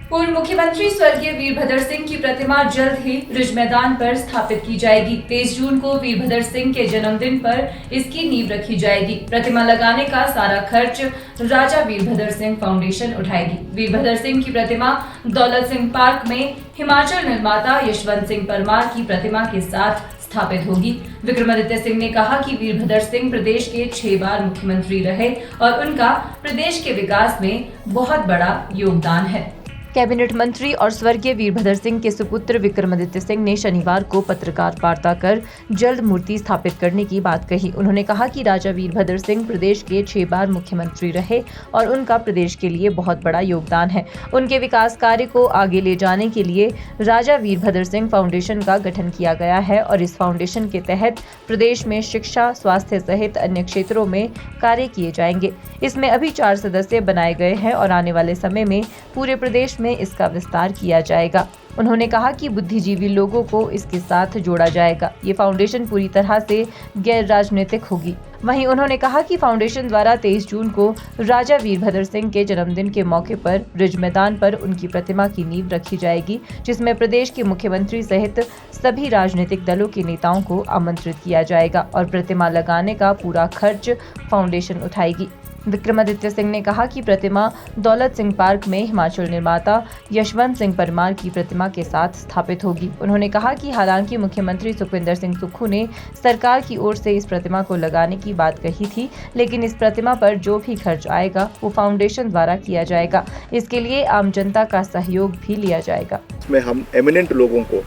पूर्व मुख्यमंत्री स्वर्गीय वीरभद्र सिंह की प्रतिमा जल्द ही रिज मैदान पर स्थापित की जाएगी। 23 जून को वीरभद्र सिंह के जन्मदिन पर इसकी नींव रखी जाएगी। प्रतिमा लगाने का सारा खर्च राजा वीरभद्र सिंह फाउंडेशन उठाएगी। वीरभद्र सिंह की प्रतिमा दौलत सिंह पार्क में हिमाचल निर्माता यशवंत सिंह परमार की प्रतिमा के साथ स्थापित होगी। विक्रमादित्य सिंह ने कहा कि वीरभद्र सिंह प्रदेश के 6 बार मुख्यमंत्री रहे और उनका प्रदेश के विकास में बहुत बड़ा योगदान है। कैबिनेट मंत्री और स्वर्गीय वीरभद्र सिंह के सुपुत्र विक्रमादित्य सिंह ने शनिवार को पत्रकार वार्ता कर जल्द मूर्ति स्थापित करने की बात कही। उन्होंने कहा कि राजा वीरभद्र सिंह प्रदेश के 6 बार मुख्यमंत्री रहे और उनका प्रदेश के लिए बहुत बड़ा योगदान है। उनके विकास कार्य को आगे ले जाने के लिए राजा वीरभद्र सिंह फाउंडेशन का गठन किया गया है और इस फाउंडेशन के तहत प्रदेश में शिक्षा, स्वास्थ्य सहित अन्य क्षेत्रों में कार्य किए जाएंगे। इसमें अभी 4 सदस्य बनाए गए हैं और आने वाले समय में पूरे प्रदेश में इसका विस्तार किया जाएगा। उन्होंने कहा कि बुद्धिजीवी लोगों को इसके साथ जोड़ा जाएगा। ये फाउंडेशन पूरी तरह से गैर राजनीतिक होगी। वहीं उन्होंने कहा कि फाउंडेशन द्वारा 23 जून को राजा वीरभद्र सिंह के जन्मदिन के मौके पर रिज मैदान पर उनकी प्रतिमा की नींव रखी जाएगी, जिसमें प्रदेश के मुख्यमंत्री सहित सभी राजनीतिक दलों के नेताओं को आमंत्रित किया जाएगा और प्रतिमा लगाने का पूरा खर्च फाउंडेशन उठाएगी। विक्रमादित्य सिंह ने कहा कि प्रतिमा दौलत सिंह पार्क में हिमाचल निर्माता यशवंत सिंह परमार की प्रतिमा के साथ स्थापित होगी। उन्होंने कहा कि हालांकि मुख्यमंत्री सुखविंदर सिंह सुक्खू ने सरकार की ओर से इस प्रतिमा को लगाने की बात कही थी, लेकिन इस प्रतिमा पर जो भी खर्च आएगा वो फाउंडेशन द्वारा किया जाएगा। इसके लिए आम जनता का सहयोग भी लिया जाएगा। इसमें हम एमिनेंट लोगों को,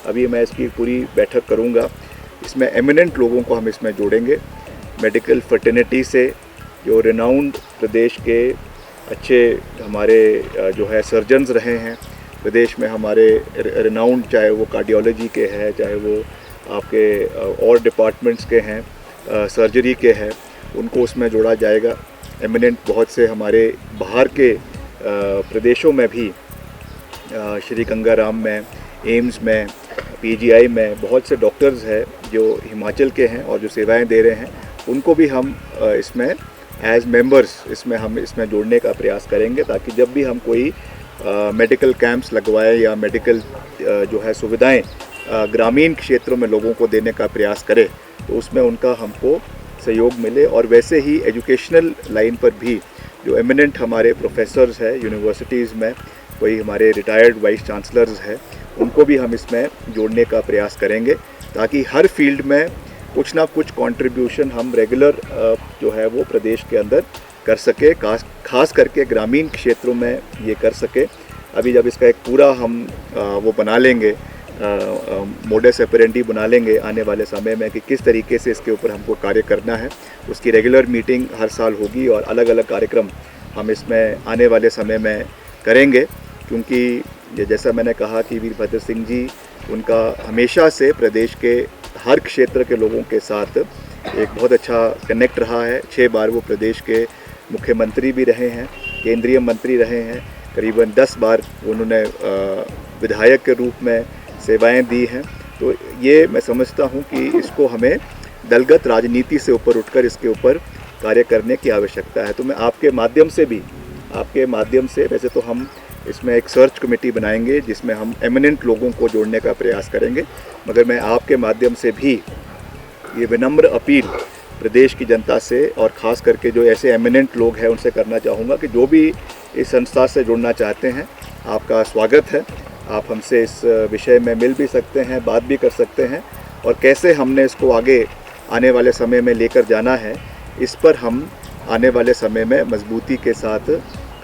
अभी मैं इसकी पूरी बैठक करूँगा, इसमें एमिनेंट लोगों को हम इसमें जोड़ेंगे। मेडिकल फर्टिनिटी से जो रिनाउंड प्रदेश के अच्छे हमारे जो है सर्जन्स रहे हैं प्रदेश में, हमारे रिनाउंड, चाहे वो कार्डियोलॉजी के हैं, चाहे वो आपके और डिपार्टमेंट्स के हैं, सर्जरी के हैं, उनको उसमें जोड़ा जाएगा। एमिनेंट बहुत से हमारे बाहर के प्रदेशों में भी, श्री गंगाराम में, एम्स में, पीजीआई में बहुत से डॉक्टर्स हैं जो हिमाचल के हैं और जो सेवाएं दे रहे हैं, उनको भी हम इसमें एज मेंबर्स इसमें जोड़ने का प्रयास करेंगे, ताकि जब भी हम कोई मेडिकल कैंप्स लगवाएं या मेडिकल जो है सुविधाएं ग्रामीण क्षेत्रों में लोगों को देने का प्रयास करें, तो उसमें उनका हमको सहयोग मिले। और वैसे ही एजुकेशनल लाइन पर भी जो एमिनेंट हमारे प्रोफेसर्स हैं यूनिवर्सिटीज़ में, कोई हमारे रिटायर्ड वाइस चांसलर्स हैं, उनको भी हम इसमें जोड़ने का प्रयास करेंगे, ताकि हर फील्ड में कुछ ना कुछ कंट्रीब्यूशन हम रेगुलर जो है वो प्रदेश के अंदर कर सके, खास करके ग्रामीण क्षेत्रों में ये कर सके। अभी जब इसका एक पूरा हम वो बना लेंगे, मोडस ऑपरेंडी बना लेंगे आने वाले समय में कि किस तरीके से इसके ऊपर हमको कार्य करना है, उसकी रेगुलर मीटिंग हर साल होगी और अलग अलग कार्यक्रम हम इसमें आने वाले समय में करेंगे। क्योंकि जैसा मैंने कहा कि वीरभद्र सिंह जी, उनका हमेशा से प्रदेश के हर क्षेत्र के लोगों के साथ एक बहुत अच्छा कनेक्ट रहा है। 6 बार वो प्रदेश के मुख्यमंत्री भी रहे हैं, केंद्रीय मंत्री रहे हैं, करीबन 10 बार उन्होंने विधायक के रूप में सेवाएं दी हैं। तो ये मैं समझता हूँ कि इसको हमें दलगत राजनीति से ऊपर उठकर इसके ऊपर कार्य करने की आवश्यकता है। तो मैं आपके माध्यम से वैसे तो हम इसमें एक सर्च कमेटी बनाएंगे जिसमें हम एमिनेंट लोगों को जोड़ने का प्रयास करेंगे, मगर मैं आपके माध्यम से भी ये विनम्र अपील प्रदेश की जनता से और ख़ास करके जो ऐसे एमिनेंट लोग हैं उनसे करना चाहूँगा कि जो भी इस संस्था से जुड़ना चाहते हैं, आपका स्वागत है। आप हमसे इस विषय में मिल भी सकते हैं, बात भी कर सकते हैं, और कैसे हमने इसको आगे आने वाले समय में लेकर जाना है, इस पर हम आने वाले समय में मजबूती के साथ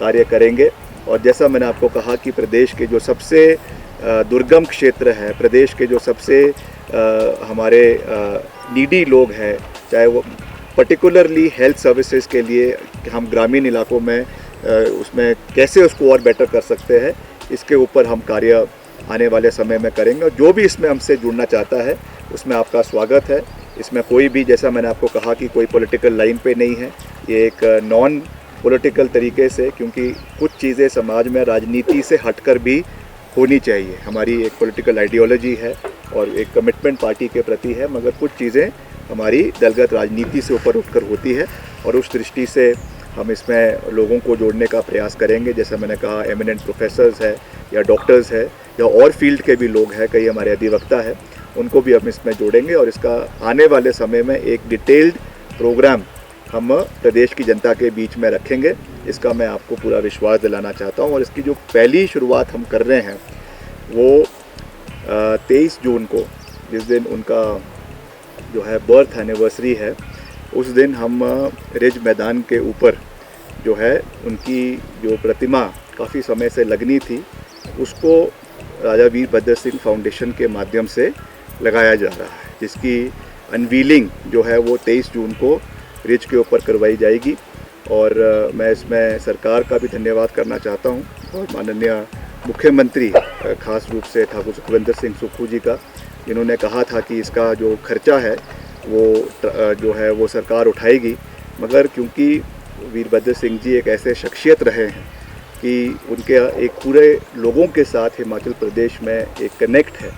कार्य करेंगे। और जैसा मैंने आपको कहा कि प्रदेश के जो सबसे दुर्गम क्षेत्र है, प्रदेश के जो सबसे हमारे नीडी लोग हैं, चाहे वो पर्टिकुलरली हेल्थ सर्विसेज के लिए हम ग्रामीण इलाकों में उसमें कैसे उसको और बेटर कर सकते हैं, इसके ऊपर हम कार्य आने वाले समय में करेंगे। और जो भी इसमें हमसे जुड़ना चाहता है उसमें आपका स्वागत है। इसमें कोई भी, जैसा मैंने आपको कहा कि कोई पॉलिटिकल लाइन पे नहीं है, ये एक नॉन पॉलिटिकल तरीके से, क्योंकि कुछ चीज़ें समाज में राजनीति से हटकर भी होनी चाहिए। हमारी एक पॉलिटिकल आइडियोलॉजी है और एक कमिटमेंट पार्टी के प्रति है, मगर कुछ चीज़ें हमारी दलगत राजनीति से ऊपर उठकर होती है, और उस दृष्टि से हम इसमें लोगों को जोड़ने का प्रयास करेंगे। जैसा मैंने कहा, एमिनेंट प्रोफेसर्स है या डॉक्टर्स है या और फील्ड के भी लोग हैं, कई हमारे अधिवक्ता है, उनको भी हम इसमें जोड़ेंगे और इसका आने वाले समय में एक डिटेल्ड प्रोग्राम हम प्रदेश की जनता के बीच में रखेंगे। इसका मैं आपको पूरा विश्वास दिलाना चाहता हूँ। और इसकी जो पहली शुरुआत हम कर रहे हैं वो 23 जून को, जिस दिन उनका जो है बर्थ एनिवर्सरी है, उस दिन हम रिज मैदान के ऊपर जो है उनकी जो प्रतिमा काफ़ी समय से लगनी थी, उसको राजा वीरभद्र सिंह फाउंडेशन के माध्यम से लगाया जा रहा है, जिसकी अनवीलिंग जो है वो 23 जून को रिज के ऊपर करवाई जाएगी। और मैं इसमें सरकार का भी धन्यवाद करना चाहता हूँ और माननीय मुख्यमंत्री खास रूप से ठाकुर सुखविंदर सिंह सुक्खू जी का, जिन्होंने कहा था कि इसका जो खर्चा है वो जो है वो सरकार उठाएगी। मगर क्योंकि वीरभद्र सिंह जी एक ऐसे शख्सियत रहे हैं कि उनके एक पूरे लोगों के साथ हिमाचल प्रदेश में एक कनेक्ट है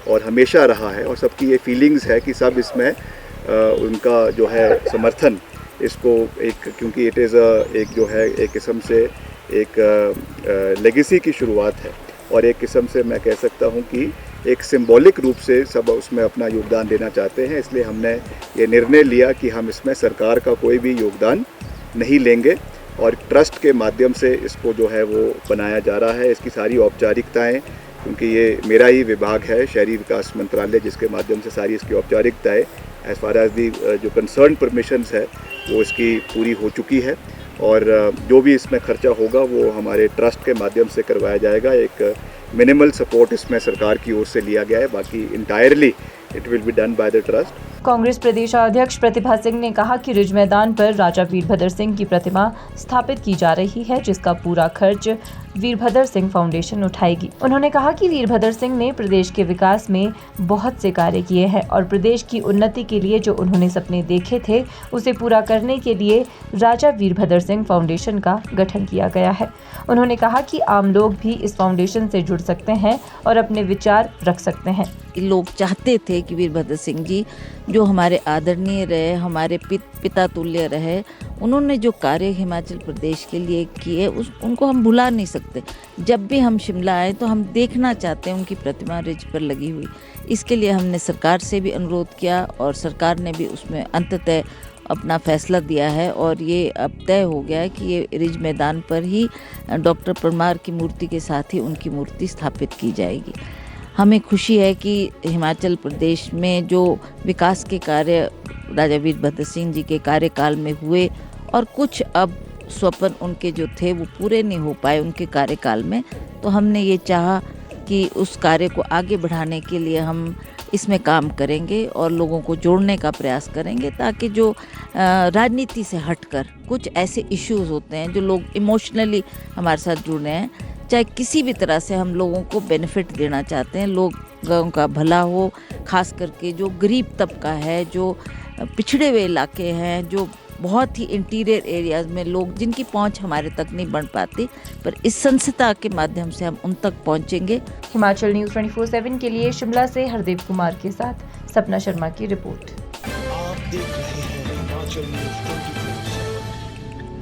और हमेशा रहा है, और सबकी ये फीलिंग्स है कि सब इसमें उनका जो है समर्थन, इसको एक, क्योंकि इट इज़ एक जो है एक किस्म से एक लेगेसी की शुरुआत है और एक किस्म से मैं कह सकता हूँ कि एक सिंबॉलिक रूप से सब उसमें अपना योगदान देना चाहते हैं। इसलिए हमने ये निर्णय लिया कि हम इसमें सरकार का कोई भी योगदान नहीं लेंगे और ट्रस्ट के माध्यम से इसको जो है वो बनाया जा रहा है। इसकी सारी औपचारिकताएं, क्योंकि ये मेरा ही विभाग है, शहरी विकास मंत्रालय, जिसके माध्यम से सारी इसकी औपचारिकताएं एज़ फार एज़ दी जो कंसर्न परमिशंस है वो इसकी पूरी हो चुकी है। और जो भी इसमें खर्चा होगा वो हमारे ट्रस्ट के माध्यम से करवाया जाएगा। एक मिनिमल सपोर्ट इसमें सरकार की ओर से लिया गया है, बाकी entirely it will be done by the trust. Congress प्रदेश अध्यक्ष प्रतिभा सिंह ने कहा कि रिज मैदान पर राजा वीरभद्र सिंह की प्रतिमा स्थापित की जा रही है, जिसका पूरा खर्च वीरभद्र सिंह फाउंडेशन उठाएगी। उन्होंने कहा कि वीरभद्र सिंह ने प्रदेश के विकास में बहुत से कार्य किए हैं और प्रदेश की उन्नति के लिए जो उन्होंने सपने देखे थे उसे पूरा करने के लिए राजा वीरभद्र सिंह फाउंडेशन का गठन किया गया है। उन्होंने कहा कि आम लोग भी इस फाउंडेशन से जुड़ सकते हैं और अपने विचार रख सकते हैं। लोग चाहते थे कि वीरभद्र सिंह जी जो हमारे आदरणीय रहे, हमारे पिता तुल्य रहे, उन्होंने जो कार्य हिमाचल प्रदेश के लिए किए उनको हम भुला नहीं सकते। जब भी हम शिमला आए तो हम देखना चाहते हैं उनकी प्रतिमा रिज पर लगी हुई। इसके लिए हमने सरकार से भी अनुरोध किया और सरकार ने भी उसमें अंततः अपना फैसला दिया है और ये अब तय हो गया है कि ये रिज मैदान पर ही डॉक्टर परमार की मूर्ति के साथ ही उनकी मूर्ति स्थापित की जाएगी। हमें खुशी है कि हिमाचल प्रदेश में जो विकास के कार्य राजा वीरभद्र सिंह जी के कार्यकाल में हुए और कुछ अब स्वप्न उनके जो थे वो पूरे नहीं हो पाए उनके कार्यकाल में, तो हमने ये चाहा कि उस कार्य को आगे बढ़ाने के लिए हम इसमें काम करेंगे और लोगों को जोड़ने का प्रयास करेंगे, ताकि जो राजनीति से हटकर कुछ ऐसे इश्यूज होते हैं जो लोग इमोशनली हमारे साथ जुड़ रहे हैं, चाहे किसी भी तरह से हम लोगों को बेनिफिट देना चाहते हैं, लोगों का भला हो, खास करके जो गरीब तबका है, जो पिछड़े हुए इलाके हैं, जो बहुत ही इंटीरियर एरियाज़ में लोग जिनकी पहुंच हमारे तक नहीं बढ़ पाती, पर इस संस्था के माध्यम से हम उन तक पहुंचेंगे। हिमाचल न्यूज़ 24/7 के लिए शिमला से हरदेव कुमार के साथ सपना शर्मा की रिपोर्ट। आप देख रहे हैं हिमाचल न्यूज़ 24।